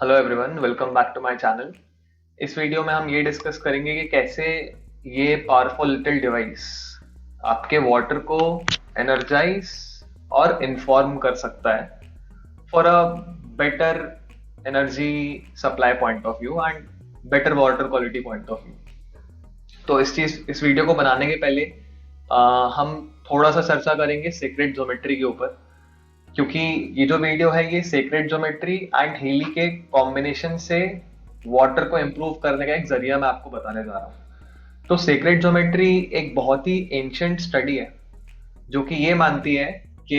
Hello everyone, welcome back to my channel. इस video में हम ये डिस्कस करेंगे कि कैसे ये पावरफुल लिटिल डिवाइस आपके वाटर को एनर्जाइज और इन्फॉर्म कर सकता है for a better energy supply point of view and better water quality point of view. तो इस वीडियो को बनाने के पहले हम थोड़ा सा चर्चा करेंगे सेक्रेड ज्योमेट्री के ऊपर, क्योंकि ये जो वीडियो है ये सेक्रेड ज्योमेट्री एंड हीली के कॉम्बिनेशन से वाटर को इम्प्रूव करने का एक जरिया मैं आपको बताने जा रहा हूँ। तो सेक्रेड ज्योमेट्री एक बहुत ही एंशिएंट स्टडी है जो कि ये मानती है कि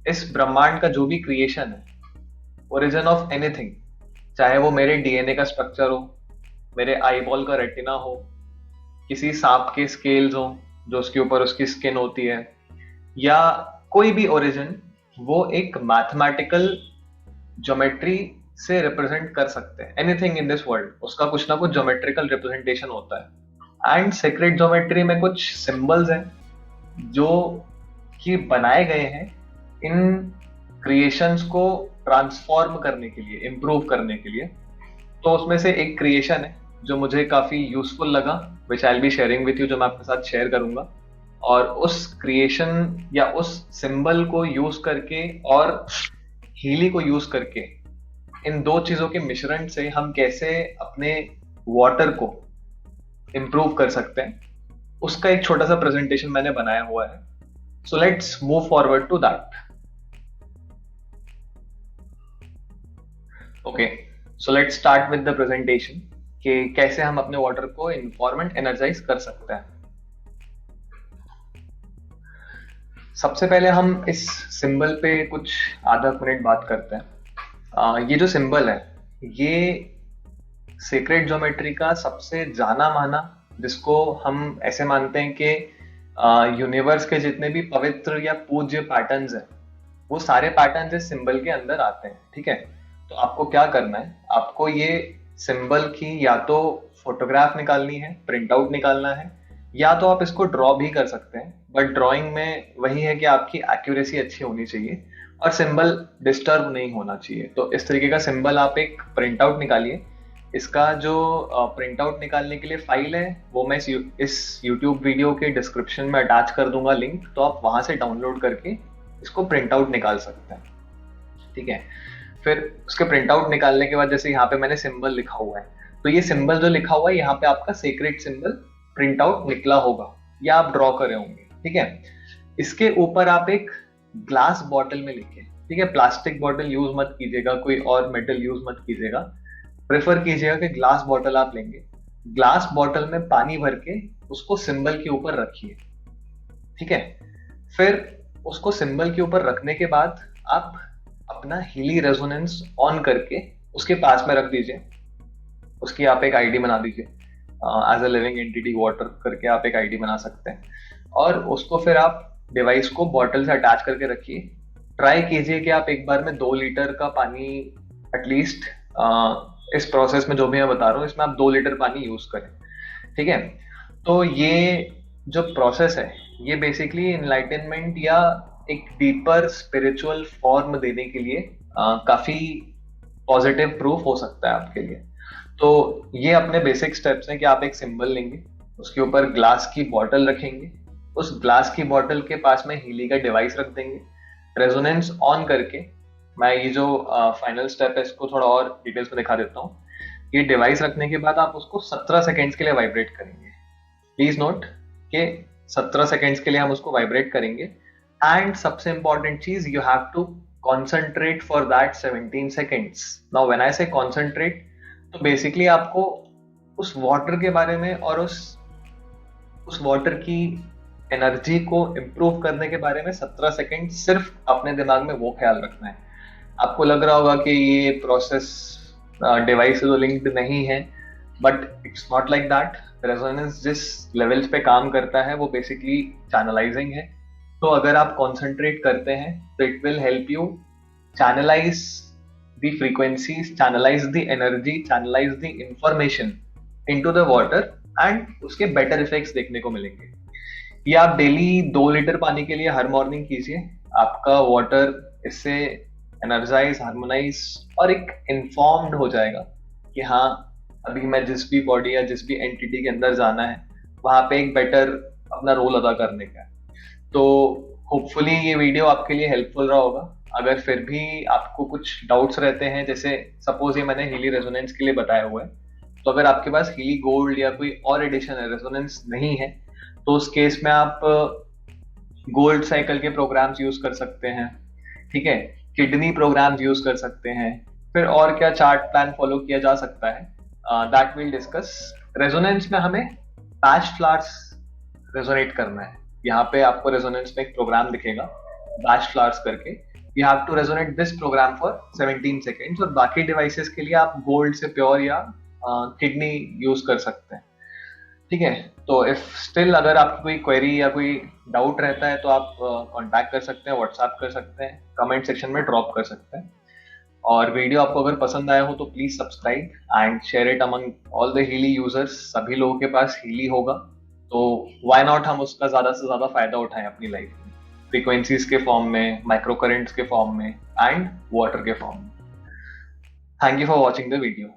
इस ब्रह्मांड का जो भी क्रिएशन है, ओरिजिन ऑफ एनीथिंग, चाहे वो मेरे डीएनए का स्ट्रक्चर हो, मेरे आईबॉल का रेटिना हो, किसी सांप के स्केल्स हो जो उसके ऊपर उसकी स्किन होती है, या कोई भी ओरिजिन, वो एक मैथमेटिकल ज्योमेट्री से रिप्रेजेंट कर सकते हैं। एनीथिंग इन दिस वर्ल्ड उसका कुछ ना कुछ ज्योमेट्रिकल रिप्रेजेंटेशन होता है। एंड सेक्रेड ज्योमेट्री में कुछ सिंबल्स हैं जो कि बनाए गए हैं इन क्रिएशंस को ट्रांसफॉर्म करने के लिए, इंप्रूव करने के लिए। तो उसमें से एक क्रिएशन है जो मुझे काफी यूजफुल लगा, which I will be sharing with you, जो मैं आपके साथ शेयर करूंगा। और उस क्रिएशन या उस सिंबल को यूज करके और हीली को यूज करके, इन दो चीजों के मिश्रण से हम कैसे अपने वाटर को इंप्रूव कर सकते हैं, उसका एक छोटा सा प्रेजेंटेशन मैंने बनाया हुआ है। So let's move forward to that. Okay, so let's start with the presentation कि कैसे हम अपने वाटर को इन्फॉर्म एंड एनर्जाइज कर सकते हैं। सबसे पहले हम इस सिंबल पे कुछ आधा मिनट बात करते हैं। ये जो सिंबल है ये सेक्रेड ज्योमेट्री का सबसे जाना माना, जिसको हम ऐसे मानते हैं कि यूनिवर्स के जितने भी पवित्र या पूज्य पैटर्न्स हैं वो सारे पैटर्न्स इस सिंबल के अंदर आते हैं। ठीक है, तो आपको क्या करना है, आपको ये सिंबल की या तो फोटोग्राफ निकालनी है, प्रिंट आउट निकालना है, या तो आप इसको ड्रॉ भी कर सकते हैं। बट ड्राइंग में वही है कि आपकी एक्यूरेसी अच्छी होनी चाहिए और सिंबल डिस्टर्ब नहीं होना चाहिए। तो इस तरीके का सिंबल आप एक प्रिंट आउट निकालिए। इसका जो प्रिंट आउट निकालने के लिए फाइल है वो मैं इस YouTube वीडियो के डिस्क्रिप्शन में अटैच कर दूंगा लिंक, तो आप वहां से डाउनलोड करके इसको प्रिंट आउट निकाल सकते हैं। ठीक है, फिर उसके प्रिंट आउट निकालने के बाद जैसे यहाँ पे मैंने सिंबल लिखा हुआ है, तो ये सिंबल जो लिखा हुआ है यहाँ पे आपका सीक्रेट सिंबल प्रिंट आउट निकला होगा या आप ड्रॉ करे होंगे। ठीक है, इसके ऊपर आप एक ग्लास बॉटल में लिखे। ठीक है, प्लास्टिक बॉटल यूज मत कीजिएगा, कोई और मेटल यूज मत कीजिएगा, प्रेफर कीजिएगा कि ग्लास बॉटल आप लेंगे। ग्लास बॉटल में पानी भर के उसको सिंबल के ऊपर रखिए। ठीक है, फिर उसको सिंबल के ऊपर रखने के बाद आप अपना हीली रेजोनेंस ऑन करके उसके पास में रख दीजिए। उसकी आप एक आईडी बना दीजिए, as a living entity water करके आप एक आईडी बना सकते हैं। और उसको फिर आप डिवाइस को बॉटल से अटैच करके रखिए। ट्राई कीजिए कि आप एक बार में 2 लीटर का पानी एटलीस्ट, इस प्रोसेस में जो भी मैं बता रहा हूँ इसमें आप 2 लीटर पानी यूज करें। ठीक है, तो ये जो प्रोसेस है ये बेसिकली एनलाइटनमेंट या एक डीपर स्पिरिचुअल फॉर्म देने के लिए काफी पॉजिटिव प्रूफ हो सकता है आपके लिए। तो ये अपने बेसिक स्टेप्स हैं कि आप एक सिंबल लेंगे, उसके ऊपर ग्लास की बॉटल रखेंगे, उस ग्लास की बॉटल के पास में हीली का डिवाइस रख देंगे, रेजोनेंस ऑन करके। मैं ये जो फाइनल स्टेप है इसको थोड़ा और डिटेल्स में दिखा देता हूँ। ये डिवाइस रखने के बाद आप उसको 17 सेकेंड्स के लिए वाइब्रेट करेंगे। प्लीज नोट कि 17 सेकेंड्स के लिए हम उसको वाइब्रेट करेंगे। एंड सबसे इंपॉर्टेंट चीज, you have to concentrate for that 17 seconds. Now when I say concentrate, तो बेसिकली आपको उस वाटर के बारे में और उस वाटर की एनर्जी को इंप्रूव करने के बारे में 17 सेकेंड सिर्फ अपने दिमाग में वो ख्याल रखना है। आपको लग रहा होगा कि ये प्रोसेस डिवाइस से तो लिंक्ड नहीं है, but it's not like that. Resonance जिस लेवल्स पे काम करता है वो बेसिकली चैनलाइजिंग है। तो अगर आप कॉन्सेंट्रेट करते हैं तो it will help you channelise the frequencies, channelize the energy, channelize the information into the water, and उसके better effects देखने को मिलेंगे। ये आप डेली 2 लीटर पानी के लिए हर मॉर्निंग कीजिए, आपका वाटर इससे एनर्जाइज, हार्मोनाइज और एक इन्फॉर्म्ड हो जाएगा कि हाँ, अभी मैं जिस भी बॉडी या जिस भी एंटिटी के अंदर जाना है वहां पे एक बेटर अपना रोल अदा करने का है। तो होपफुली ये वीडियो आपके लिए हेल्पफुल रहा होगा। अगर फिर भी आपको कुछ डाउट्स रहते हैं, जैसे सपोज ये मैंने हीली रेजोनेंस के लिए बताया हुआ है, तो अगर आपके पास हीली गोल्ड या कोई और एडिशन है, रेजोनेंस नहीं है, तो उस केस में आप गोल्ड साइकिल के प्रोग्राम्स यूज कर सकते हैं। ठीक है, किडनी प्रोग्राम्स यूज कर सकते हैं। फिर और क्या चार्ट प्लान फॉलो किया जा सकता है, दैट विल डिस्कस। रेजोनेंस में हमें पैच फ्लावर्स रेजोनेट करना है। यहाँ पे आपको रेजोनेंस में एक प्रोग्राम दिखेगा बैच फ्लावर्स करके। You have to resonate this programme for 17 seconds. और बाकी डिवाइसेस के लिए आप गोल्ड से प्योर या किडनी यूज कर सकते हैं। ठीक है, तो इफ स्टिल अगर आपकी कोई क्वेरी या कोई डाउट रहता है तो आप कांटेक्ट कर सकते हैं, व्हाट्सएप कर सकते हैं, कमेंट सेक्शन में ड्रॉप कर सकते हैं। और वीडियो आपको अगर पसंद आया हो तो please subscribe and share it among all the Healy users. सभी लोगों के पास हीली होगा, तो व्हाई नॉट हम उसका ज्यादा से ज्यादा फायदा उठाएं अपनी लाइफ में, फ्रीक्वेंसीज के फॉर्म में, माइक्रो करेंट्स के फॉर्म में एंड वाटर के फॉर्म में। Thank you for watching the video.